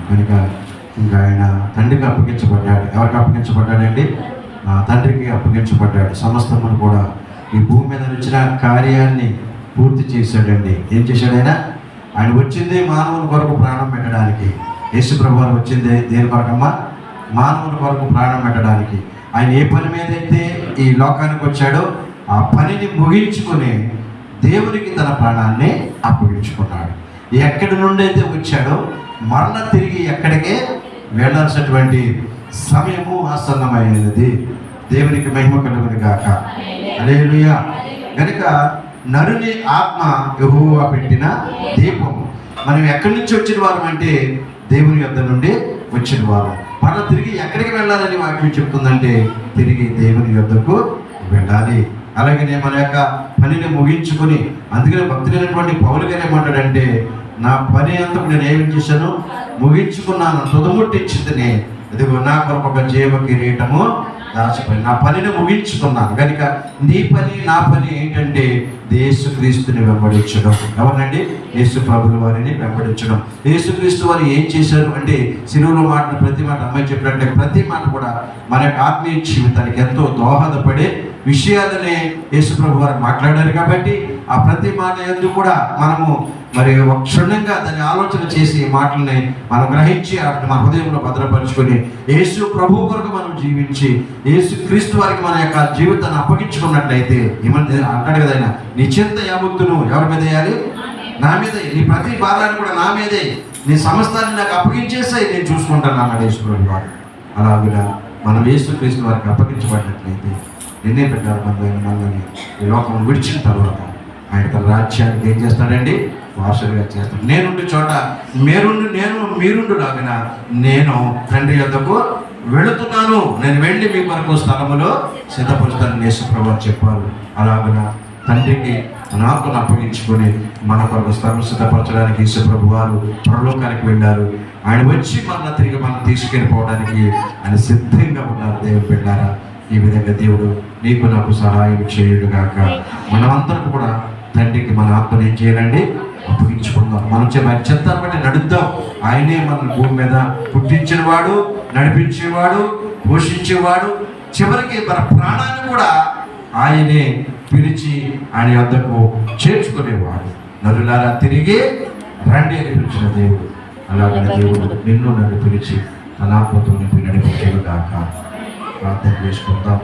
కనుక ఇంకా ఆయన తండ్రికి అప్పగించబడ్డాడు. ఎవరికి అప్పగించబడ్డాడండి? తండ్రికి అప్పగించబడ్డాడు. సమస్తమును కూడా ఈ భూమి మీద వచ్చిన కార్యాన్ని పూర్తి చేశాడండి. ఏం చేశాడు ఆయన? ఆయన వచ్చింది మానవుల కొరకు ప్రాణం పెట్టడానికి. యేసు ప్రభువు వారు వచ్చింది దేని కొరకమ్మా? మానవుల కొరకు ప్రాణం పెట్టడానికి. ఆయన ఏ పని మీద అయితే ఈ లోకానికి వచ్చాడో ఆ పనిని ముగించుకొని దేవునికి తన ప్రాణాన్ని అప్పగించుకున్నాడు. ఎక్కడి నుండి అయితే వచ్చాడో మరలా తిరిగి ఎక్కడికే వెళ్ళాల్సినటువంటి సమయము ఆసన్నమైనది. దేవునికి మహిమ కలుగును గాక. హల్లెలూయా. కనుక నరుని ఆత్మ యెహోవా పెట్టిన దీపము. మనం ఎక్కడి నుంచి వచ్చిన వారం అంటే దేవుని యొద్ద నుండి వచ్చిన వారం. మనం తిరిగి ఎక్కడికి వెళ్ళాలని వాక్యం చెప్తుందంటే తిరిగి దేవుని యొద్దకు వెళ్ళాలి. అలాగనే మన యొక్క పనిని ముగించుకొని, అందుకనే భక్తులైనటువంటి పౌలు గారు ఏమంటాడంటే, నా పని అంతా నేను ఏమి చేశాను? ముగించుకున్నాను, తుదముట్టించింది. ఇదిగో నా కొరకు ఒక జీవ కిరీటము దాచిపోయి నా పనిని ముగించుకున్నాను. కనుక నీ పని నా పని ఏంటంటే యేసుక్రీస్తుని వెంబడించడం. ఎవరినండి? యేసు ప్రభుల వారిని వెంబడించడం. యేసుక్రీస్తు వారు ఏం చేశారు అంటే సిలువలో మాటలు ప్రతి మాట, అమ్మాయి చెప్పినట్టే ప్రతి మాట కూడా మన యొక్క ఆత్మీయ జీవితానికి ఎంతో దోహదపడే విషయాలనే యేసు ప్రభు వారు మాట్లాడారు. కాబట్టి ఆ ప్రతి మాట ఎందుకు కూడా మనము మరి క్షుణ్ణంగా దాన్ని ఆలోచన చేసి మాటల్ని మనం గ్రహించి మన హృదయంలో భద్రపరుచుకొని యేసు ప్రభు కొరకు మనం జీవించి యేసు క్రీస్తు వారికి మన యొక్క జీవితాన్ని అప్పగించుకున్నట్లయితే ఏమన్నా అంటాడు కదా ఆయన, నీ చింత యావత్తును ఎవరి మీద వేయాలి? నా మీద. నీ ప్రతి భారాన్ని కూడా నా మీదే, నీ సమస్తాన్ని నాకు అప్పగించేసాయి, నేను చూసుకుంటాను అన్నాడు యేసు ప్రభు వారు. అలాగా మనం యేసు క్రీస్తు వారికి అప్పగించబడినట్లయితే నిన్నే పెట్టారు మనల్ని ఈ లోకం విడిచిన తర్వాత ఆయన తన రాజ్యానికి ఏం చేస్తాడండి? వారసులుగా చేస్తాడు. నేనుండి చోట మీరుండు లాగిన నేను తండ్రి యొద్దకు వెళుతున్నాను, నేను వెళ్ళి మీ కొరకు స్థలములో సిద్ధపరుస్తానని యేసు ప్రభువు చెప్పారు. అలాగన తండ్రికి మన ఆత్మను అప్పగించుకొని మన కొరకు స్థలం సిద్ధపరచడానికి యేసు ప్రభువు వారు పరలోకానికి వెళ్ళారు. ఆయన వచ్చి మన తిరిగి మనం తీసుకెళ్ళిపోవడానికి ఆయన సిద్ధంగా ఉన్నారు. దేవుడు పెట్టారా? ఈ విధంగా దేవుడు నీకు నాకు సహాయం చేయుడుగాక. మనమందరం కూడా తండ్రికి మన ఆత్మను ఏం చేయాలండి? అప్పగించుకుందాం. మనం చెప్తారు బట్టి నడుద్దాం. ఆయనే మన భూమి మీద పుట్టించినవాడు, నడిపించేవాడు, పోషించేవాడు, చివరికి మన ప్రాణాన్ని కూడా ఆయనే పిలిచి ఆయన వద్దకు చేర్చుకునేవాడు. నరులారా తిరిగి రండి అని పిలిచిన దేవుడు. అలాగే దేవుడు నిన్ను నన్ను పిలిచి తన ఆత్మతో నింపి నడిపించేది కాక. ప్రార్థన చేసుకుందాం.